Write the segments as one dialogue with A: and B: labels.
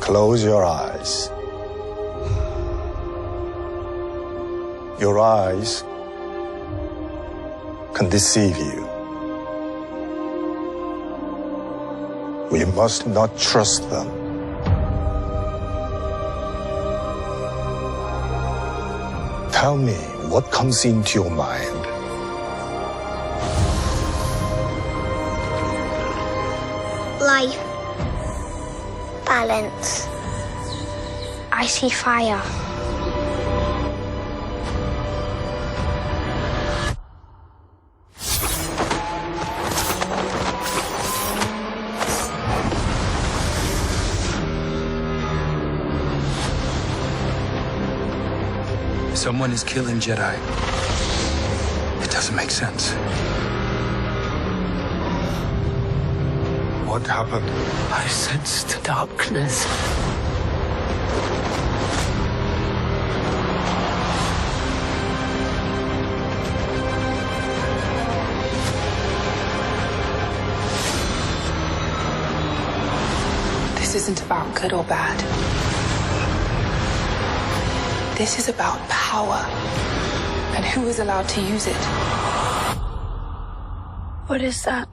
A: Close your eyes. Your eyes can deceive you. We must not trust them. Tell me what comes into your mind.
B: Life. Balance. I see fire.
C: Someone is killing Jedi. It doesn't make sense.
A: What happened?
D: I sensed darkness.
E: This isn't about good or bad. This is about power and who is allowed to use it.
B: What is that?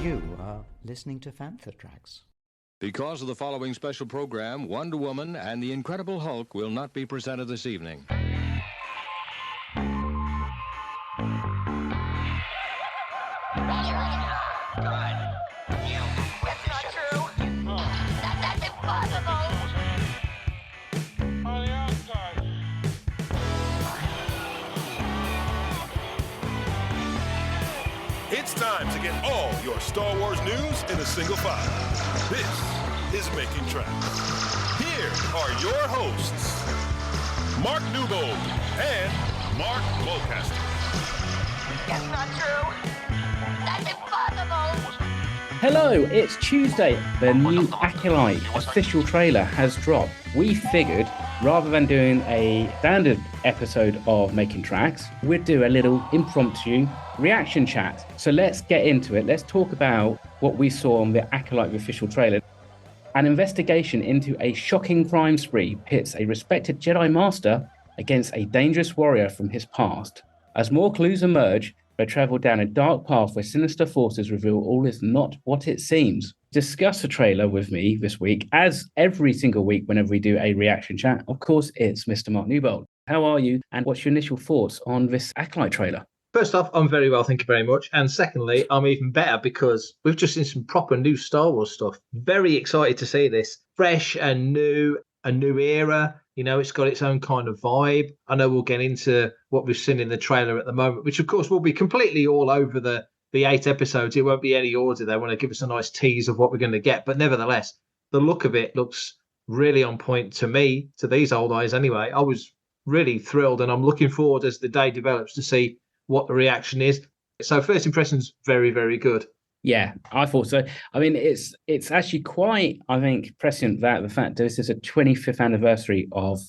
F: You are listening to Fantha Tracks.
G: Because of the following special program, Wonder Woman and the Incredible Hulk will not be presented this evening.
H: It's time to get all your Star Wars news in a single file. This is Making Tracks. Here are your hosts, Mark Newbold and Mark Mulcaster.
I: That's not true. That's impossible.
J: Hello, it's Tuesday. The new Acolyte official trailer has dropped. We figured, rather than doing a standard episode of Making Tracks, we'd do a little impromptu reaction chat. So let's get into it. Let's talk about what we saw on the Acolyte official trailer. An investigation into a shocking crime spree pits a respected Jedi Master against a dangerous warrior from his past. As more clues emerge, they travel down a dark path where sinister forces reveal all is not what it seems. Discuss the trailer with me this week, as every single week whenever we do a reaction chat. Of course, it's Mr. Mark Newbold. How are you, and what's your initial thoughts on this Acolyte trailer?
K: First off, I'm very well, thank you very much. And secondly, I'm even better because we've just seen some proper new Star Wars stuff. Very excited to see this. Fresh and new, a new era. You know, it's got its own kind of vibe. I know we'll get into what we've seen in the trailer at the moment, which of course will be completely all over the 8 episodes. It won't be any order. They want to give us a nice tease of what we're going to get. But nevertheless, the look of it looks really on point to me, to these old eyes anyway. I was really thrilled, and I'm looking forward as the day develops to see what the reaction is. So first impressions, very, very good.
J: Yeah, I thought so. I mean, it's actually quite, I think, prescient that the fact this is a 25th anniversary of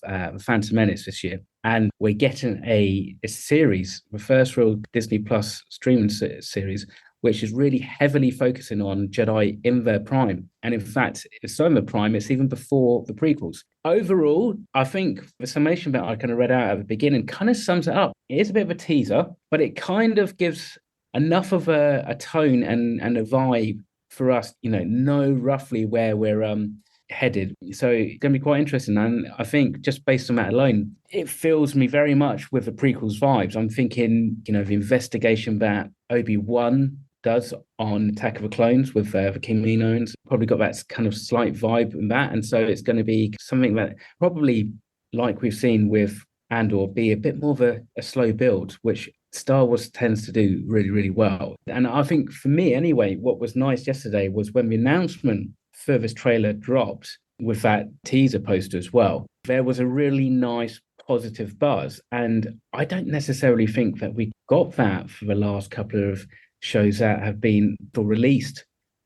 J: Phantom Menace this year. And we're getting a series, the first real Disney Plus streaming series, which is really heavily focusing on Jedi in their prime. And in fact, it's so in their prime, it's even before the prequels. Overall, I think the summation that I kind of read out at the beginning kind of sums it up. It is a bit of a teaser, but it kind of gives enough of a tone and a vibe for us, know roughly where we're headed. So it's going to be quite interesting. And I think just based on that alone, it fills me very much with the prequels vibes. I'm thinking, the investigation that Obi-Wan does on Attack of the Clones with the Kaminoans, probably got that kind of slight vibe in that. And so it's going to be something that probably, like we've seen with Andor, be a bit more of a slow build, which Star Wars tends to do really, really well. And I think for me anyway, what was nice yesterday was when the announcement for this trailer dropped with that teaser poster as well, there was a really nice positive buzz. And I don't necessarily think that we got that for the last couple of shows that have been released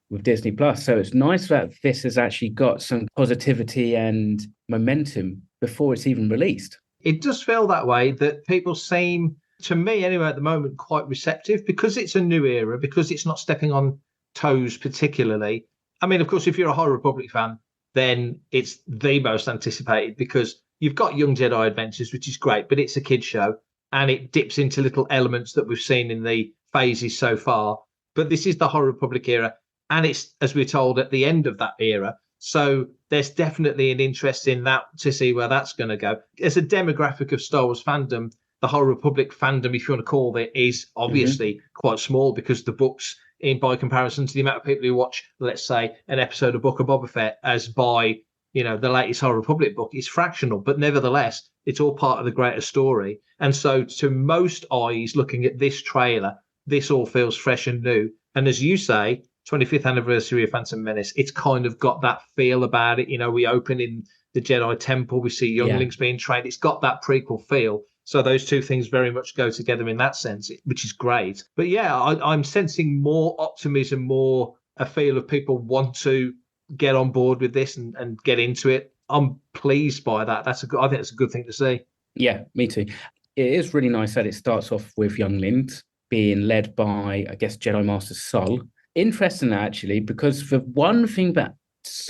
J: with Disney Plus. So it's nice that this has actually got some positivity and momentum before it's even released.
K: It does feel that way, that people seem, to me anyway, at the moment, quite receptive because it's a new era, because it's not stepping on toes particularly. I mean, of course, if you're a High Republic fan, then it's the most anticipated because you've got Young Jedi Adventures, which is great, but it's a kid's show and it dips into little elements that we've seen in the phases so far. But this is the High Republic era, and it's, as we're told, at the end of that era. So there's definitely an interest in that to see where that's going to go. As a demographic of Star Wars fandom, the High Republic fandom, if you want to call it, is obviously quite small because the books, by comparison to the amount of people who watch, let's say, an episode of Book of Boba Fett as by, the latest High Republic book, is fractional. But nevertheless, it's all part of the greater story. And so to most eyes looking at this trailer, this all feels fresh and new. And as you say, 25th anniversary of Phantom Menace, it's kind of got that feel about it. We open in the Jedi Temple, we see younglings being trained. It's got that prequel feel. So those two things very much go together in that sense, which is great. But yeah, I'm sensing more optimism, more a feel of people want to get on board with this and get into it. I'm pleased by that. I think that's a good thing to see.
J: Yeah, me too. It is really nice that it starts off with younglings being led by, I guess, Jedi Master Sol. Interesting, actually, because the one thing that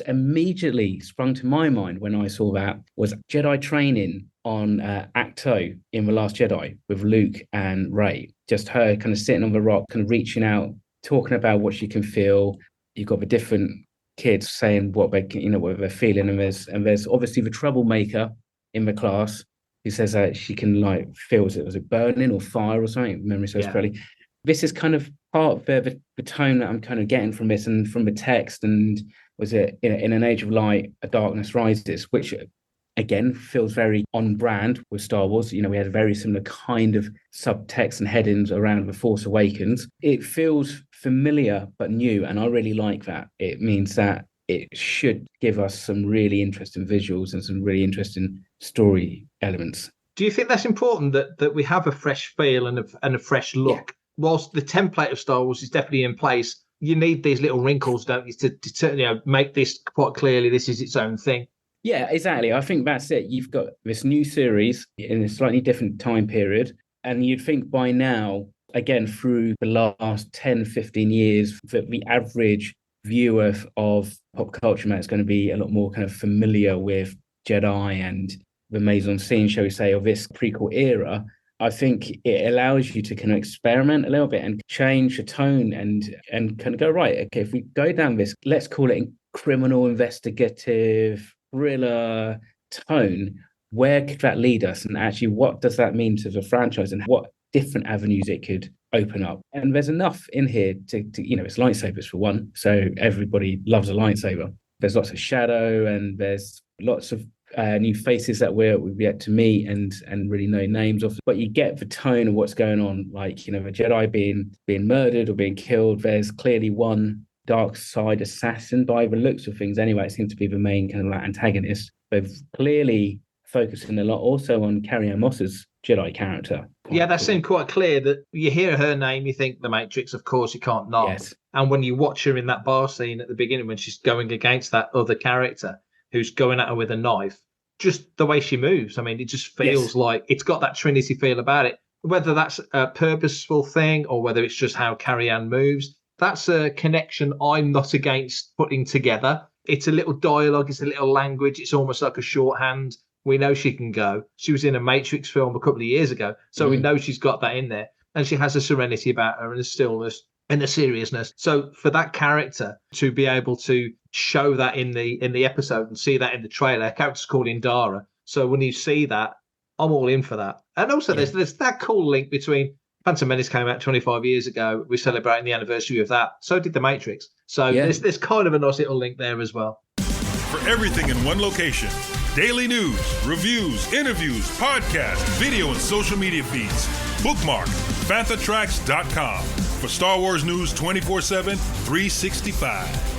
J: immediately sprung to my mind when I saw that was Jedi training on Acto in The Last Jedi with Luke and Rey. Just her kind of sitting on the rock, kind of reaching out, talking about what she can feel. You've got the different kids saying what they, what they're feeling, and there's obviously the troublemaker in the class who says that she can feel, was it burning or fire or something? If memory serves correctly. This is kind of part of the tone that I'm kind of getting from this and from the text. And was it in an age of light, a darkness rises, which again feels very on brand with Star Wars. We had a very similar kind of subtext and headings around The Force Awakens. It feels familiar but new, and I really like that. It means that it should give us some really interesting visuals and some really interesting story elements.
K: Do you think that's important that we have a fresh feel and a fresh look? Whilst the template of Star Wars is definitely in place, you need these little wrinkles, don't you, to make this quite clearly this is its own thing.
J: Yeah, exactly. I think that's it. You've got this new series in a slightly different time period, and you'd think by now, again, through the last 10, 15 years, that the average viewer of pop culture is going to be a lot more kind of familiar with Jedi and the mise-en-scene, shall we say, of this prequel era. I think it allows you to kind of experiment a little bit and change the tone and kind of go, right, okay, if we go down this, let's call it criminal investigative thriller tone, where could that lead us? And actually, what does that mean to the franchise and what different avenues it could open up? And there's enough in here to it's lightsabers for one. So everybody loves a lightsaber. There's lots of shadow and there's lots of new faces that we've yet to meet and really know names of, but you get the tone of what's going on, the Jedi being murdered or being killed. There's clearly one dark side assassin by the looks of things anyway. It seems to be the main kind of antagonist. They've clearly focusing a lot also on Carrie-Anne Moss's Jedi character.
K: That seemed quite clear that you hear her name, you think The Matrix, of course, you can't not.
J: Yes.
K: And when you watch her in that bar scene at the beginning when she's going against that other character who's going at her with a knife, just the way she moves, it just feels like it's got that Trinity feel about it. Whether that's a purposeful thing or whether it's just how Carrie-Anne moves, that's a connection I'm not against putting together. It's a little dialogue, it's a little language, it's almost like a shorthand. We know she can go. She was in a Matrix film a couple of years ago, so we know she's got that in there. And she has a serenity about her and a stillness and a seriousness. So for that character to be able to show that in the episode and see that in the trailer, a character's called Indara. So when you see that, I'm all in for that. And also there's that cool link between Phantom Menace came out 25 years ago. We're celebrating the anniversary of that. So did The Matrix. So there's kind of a nice little link there as well.
H: For everything in one location, daily news, reviews, interviews, podcasts, video, and social media feeds. Bookmark FanthaTracks.com for Star Wars news 24/7, 365.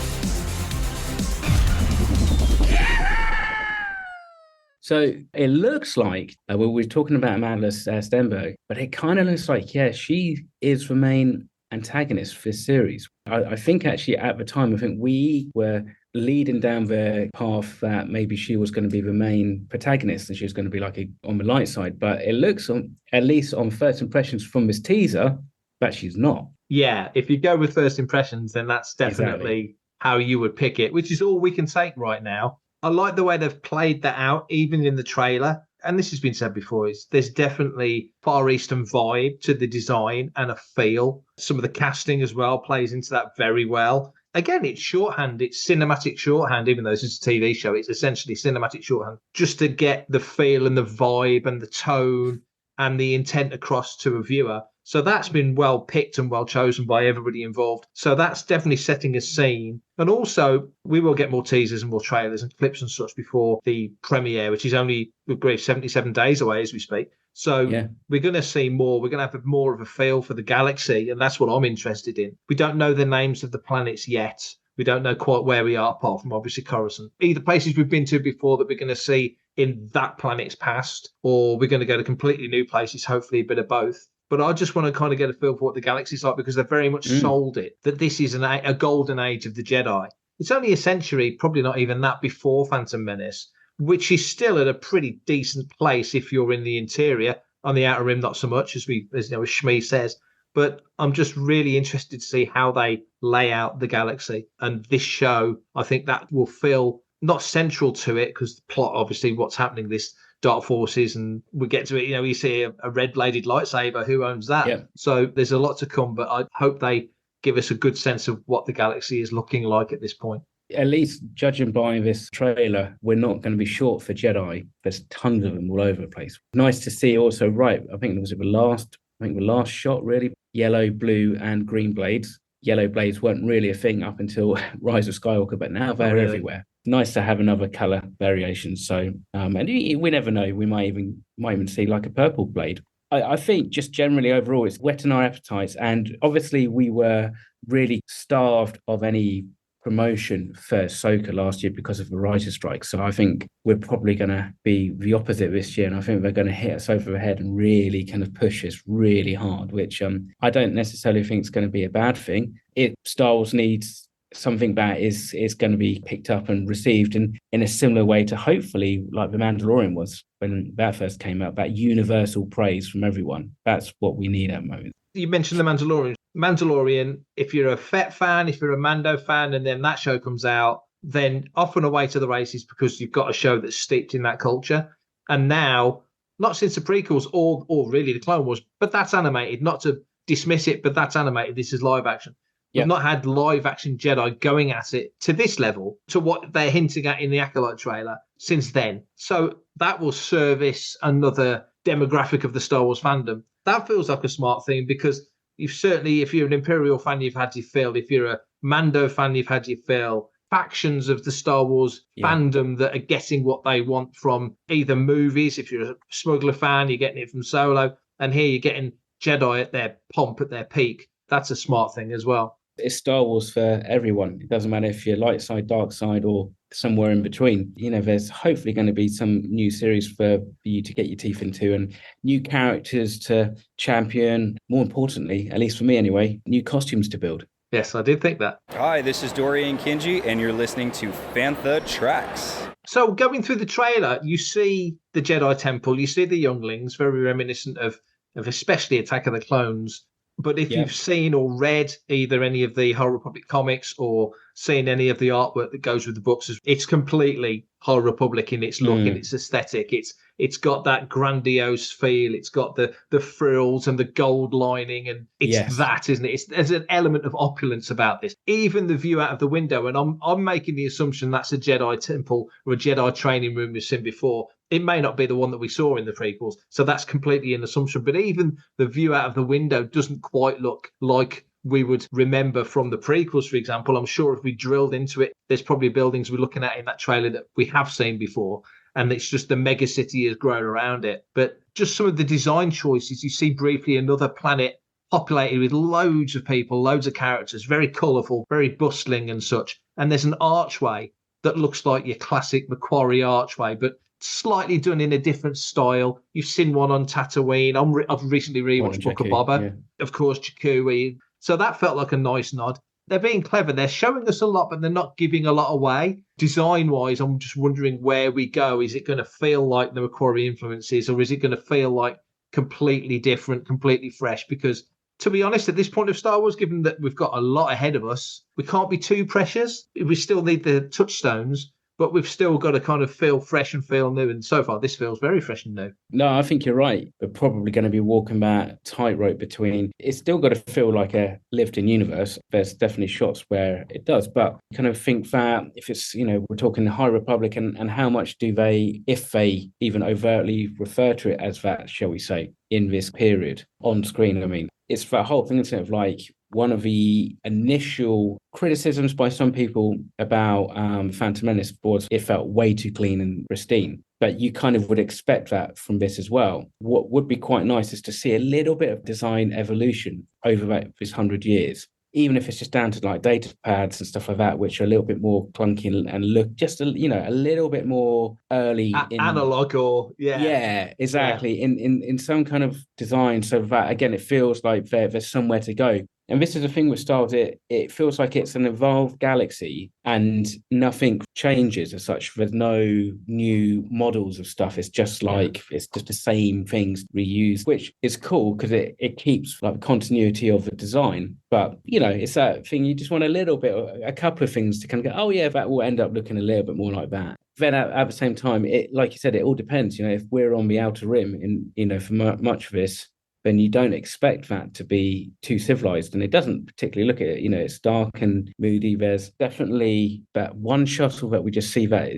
J: So it looks like, we're talking about Amandla Stenberg, but it kind of looks like, yeah, she is the main antagonist for this series. I think actually at the time, I think we were leading down the path that maybe she was going to be the main protagonist and she was going to be like on the light side. But it looks, at least on first impressions from this teaser, that she's not.
K: Yeah, if you go with first impressions, then that's definitely how you would pick it, which is all we can take right now. I like the way they've played that out, even in the trailer. And this has been said before, there's definitely Far Eastern vibe to the design and a feel. Some of the casting as well plays into that very well. Again, it's shorthand, it's cinematic shorthand, even though this is a TV show, it's essentially cinematic shorthand, just to get the feel and the vibe and the tone and the intent across to a viewer. So that's been well picked and well chosen by everybody involved. So that's definitely setting a scene. And also, we will get more teasers and more trailers and clips and such before the premiere, which is only, we believe, 77 days away as we speak. So we're going to see more. We're going to have more of a feel for the galaxy. And that's what I'm interested in. We don't know the names of the planets yet. We don't know quite where we are, apart from obviously Coruscant. Either places we've been to before that we're going to see in that planet's past, or we're going to go to completely new places, hopefully a bit of both. But I just want to kind of get a feel for what the galaxy's like, because they've very much sold it that this is a golden age of the Jedi. It's only a century, probably not even that, before Phantom Menace, which is still at a pretty decent place if you're in the interior. On the Outer Rim, not so much, as Shmi says. But I'm just really interested to see how they lay out the galaxy. And this show, I think that will feel not central to it, because the plot, obviously, what's happening, this dark forces, and we get to it, you see a red-bladed lightsaber, who owns that?
J: Yeah.
K: So there's a lot to come, but I hope they give us a good sense of what the galaxy is looking like at this point.
J: At least judging by this trailer, we're not going to be short for Jedi. There's tons of them all over the place. Nice to see also, I think it was the last shot, really, yellow, blue and green blades. Yellow blades weren't really a thing up until Rise of Skywalker, but now they're everywhere. Nice to have another color variation. So, and we never know. We might even see like a purple blade. I think just generally overall, it's whetting our appetites. And obviously, we were really starved of any promotion for Ahsoka last year because of the writer's strike. So I think we're probably going to be the opposite this year. And I think they're going to hit us over the head and really kind of push us really hard, which I don't necessarily think is going to be a bad thing. Star Wars needs something that is going to be picked up and received in a similar way to, hopefully, like The Mandalorian was when that first came out, that universal praise from everyone. That's what we need at the moment.
K: You mentioned The Mandalorian, if you're a Fett fan, if you're a Mando fan, and then that show comes out, then off and away to the races, because you've got a show that's steeped in that culture. And now, not since the prequels or really the Clone Wars, but that's animated, not to dismiss it, but that's animated. This is live action. We've not had live action Jedi going at it to this level, to what they're hinting at in the Acolyte trailer since then. So that will service another demographic of the Star Wars fandom. That feels like a smart thing, because you've certainly, if you're an Imperial fan, you've had your fill. If you're a Mando fan, you've had your fill. Factions of the Star Wars fandom that are getting what they want from either movies. If you're a Smuggler fan, you're getting it from Solo. And here you're getting Jedi at their pomp, at their peak. That's a smart thing as well.
J: It's Star Wars for everyone. It doesn't matter if you're light side, dark side, or somewhere in between. There's hopefully going to be some new series for you to get your teeth into, and new characters to champion. More importantly, at least for me anyway, new costumes to build.
K: Yes, I did think that.
L: Hi, this is Dorian Kinji, and you're listening to Fantha Tracks.
K: So going through the trailer, you see the Jedi Temple, you see the younglings, very reminiscent of especially Attack of the Clones. But if you've seen or read either any of the High Republic comics or seen any of the artwork that goes with the books, it's completely High Republic in its look and its aesthetic. It's got that grandiose feel. It's got the frills and the gold lining, and it's that, isn't it? There's an element of opulence about this. Even the view out of the window, and I'm making the assumption that's a Jedi temple or a Jedi training room we've seen before. It may not be the one that we saw in the prequels, so that's completely an assumption. But even the view out of the window doesn't quite look like we would remember from the prequels, for example. I'm sure if we drilled into it, there's probably buildings we're looking at in that trailer that we have seen before. and it's just the mega city has grown around it. But just some of the design choices, you see briefly another planet populated with loads of people, loads of characters, very colourful, very bustling and such. And there's an archway that looks like your classic Macquarie archway, but slightly done in a different style. You've seen one on Tatooine. I've recently rewatched Book of Boba. Yeah. Of course, Jakku. So that felt like a nice nod. They're being clever. They're showing us a lot, but they're not giving a lot away. Design-wise, I'm just wondering where we go. Is it going to feel like the Macquarie influences, or is it going to feel like completely different, completely fresh? Because to be honest, at this point of Star Wars, given that we've got a lot ahead of us, we can't be too precious. We still need the touchstones, but we've still got to kind of feel fresh and feel new. And so far, this feels very fresh and new.
J: No, I think you're right. We're probably going to be walking that tightrope between, it's still got to feel like a lived-in universe. There's definitely shots where it does, but I kind of think that if it's, we're talking the High Republic and how much do they, if they even overtly refer to it as that, shall we say, in this period on screen, I mean, it's that whole thing instead of like one of the initial criticisms by some people about Phantom Menace was it felt way too clean and pristine. But you kind of would expect that from this as well. What would be quite nice is to see a little bit of design evolution over this 100 years, even if it's just down to like data pads and stuff like that, which are a little bit more clunky and look just a little bit more early
K: analog or
J: yeah, exactly. Yeah. In some kind of design, so that again it feels like there's somewhere to go. And this is the thing with Star Wars, it feels like it's an evolved galaxy and nothing changes as such. There's no new models of stuff. It's just like, it's just the same things reused, which is cool because it keeps like the continuity of the design. But, it's that thing, you just want a couple of things to kind of go, oh yeah, that will end up looking a little bit more like that. Then at the same time, it, like you said, it all depends. If we're on the outer rim for much of this, then you don't expect that to be too civilized. And it doesn't particularly look at it. It's dark and moody. There's definitely that one shuttle that we just see that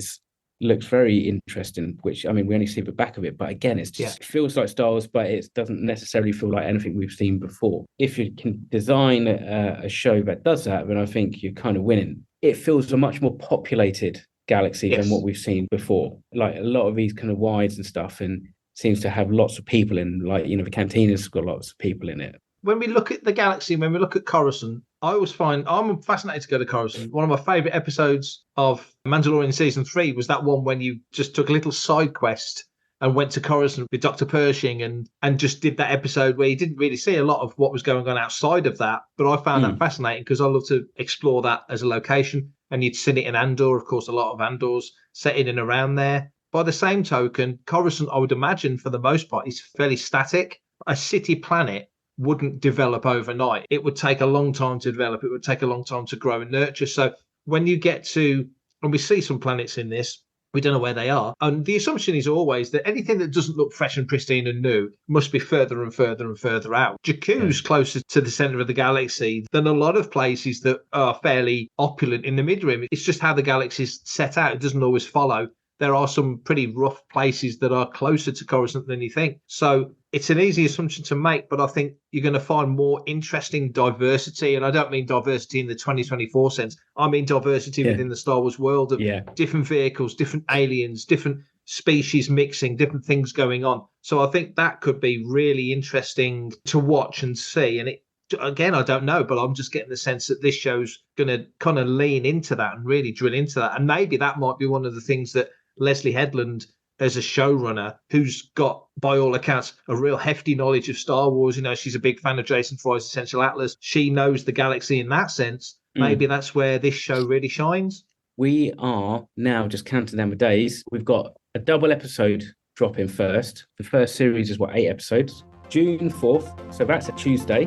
J: looks very interesting, which, we only see the back of it. But again, it's just, It feels like Star Wars, but it doesn't necessarily feel like anything we've seen before. If you can design a show that does that, then I think you're kind of winning. It feels a much more populated galaxy than what we've seen before. Like a lot of these kind of wides and stuff, and seems to have lots of people in, like, the cantina's got lots of people in it.
K: When we look at the galaxy, when we look at Coruscant, I always find, I'm fascinated to go to Coruscant. One of my favourite episodes of Mandalorian Season 3 was that one when you just took a little side quest and went to Coruscant with Dr. Pershing and just did that episode where you didn't really see a lot of what was going on outside of that. But I found that fascinating because I love to explore that as a location. And you'd seen it in Andor, of course, a lot of Andor's set in and around there. By the same token, Coruscant, I would imagine, for the most part, is fairly static. A city planet wouldn't develop overnight. It would take a long time to develop. It would take a long time to grow and nurture. So when you get to, and we see some planets in this, we don't know where they are. And the assumption is always that anything that doesn't look fresh and pristine and new must be further and further and further out. Jakku's closer to the centre of the galaxy than a lot of places that are fairly opulent in the mid-rim. It's just how the galaxy's set out. It doesn't always follow. There are some pretty rough places that are closer to Coruscant than you think. So it's an easy assumption to make, but I think you're going to find more interesting diversity. And I don't mean diversity in the 2024 sense. I mean diversity within the Star Wars world of different vehicles, different aliens, different species mixing, different things going on. So I think that could be really interesting to watch and see. And again, I don't know, but I'm just getting the sense that this show's going to kind of lean into that and really drill into that. And maybe that might be one of the things that Leslye Headland, as a showrunner who's got, by all accounts, a real hefty knowledge of Star Wars. She's a big fan of Jason Fry's Essential Atlas. She knows the galaxy in that sense. Maybe that's where this show really shines.
J: We are now just counting down the days. We've got a double episode dropping first. The first series is 8 episodes? June 4th. So that's a Tuesday.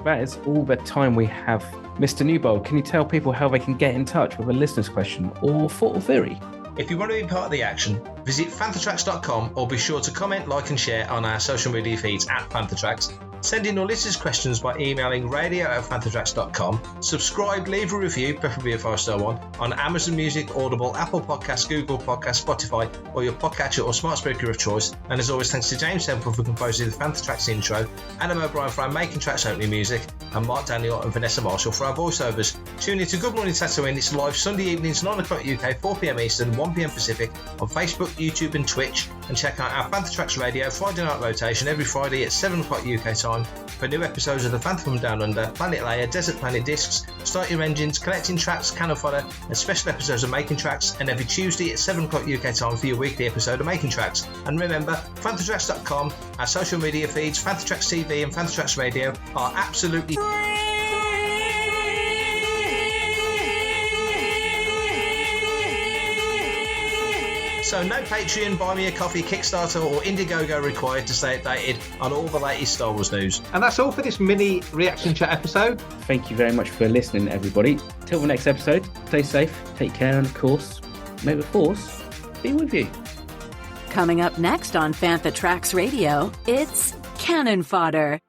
J: That is all the time we have. Mr. Newbold, can you tell people how they can get in touch with a listener's question or thought or theory?
M: If you want to be part of the action, visit panthertracks.com or be sure to comment, like and share on our social media feeds at Panthertracks. Send in your listeners' questions by emailing radio@fanthatrax.com. Subscribe, leave a review, preferably a 5-star one, on Amazon Music, Audible, Apple Podcasts, Google Podcasts, Spotify, or your podcatcher or smart speaker of choice. And as always, thanks to James Temple for composing the Fanthatrax intro, Adam O'Brien for our Making Tracks opening music, and Mark Daniel and Vanessa Marshall for our voiceovers. Tune in to Good Morning Tatooine. It's live Sunday evenings, 9 o'clock UK, 4 p.m. Eastern, 1 p.m. Pacific, on Facebook, YouTube and Twitch. And check out our Fanthatrax Radio Friday night rotation every Friday at 7 o'clock UK time for new episodes of The Phantom from Down Under, Planet Leia, Desert Planet Discs, Start Your Engines, Collecting Tracks, Canon Fodder, and special episodes of Making Tracks, and every Tuesday at 7 o'clock UK time for your weekly episode of Making Tracks. And remember, fanthatrax.com, our social media feeds, Fanthatrax TV and Fanthatrax Radio are absolutely so no Patreon, Buy Me a Coffee, Kickstarter or Indiegogo required to stay updated on all the latest Star Wars news.
K: And that's all for this mini reaction chat episode.
J: Thank you very much for listening, everybody. Till the next episode, stay safe, take care, and of course, may the Force be with you.
N: Coming up next on Fanthatrax Radio, it's Cannon Fodder.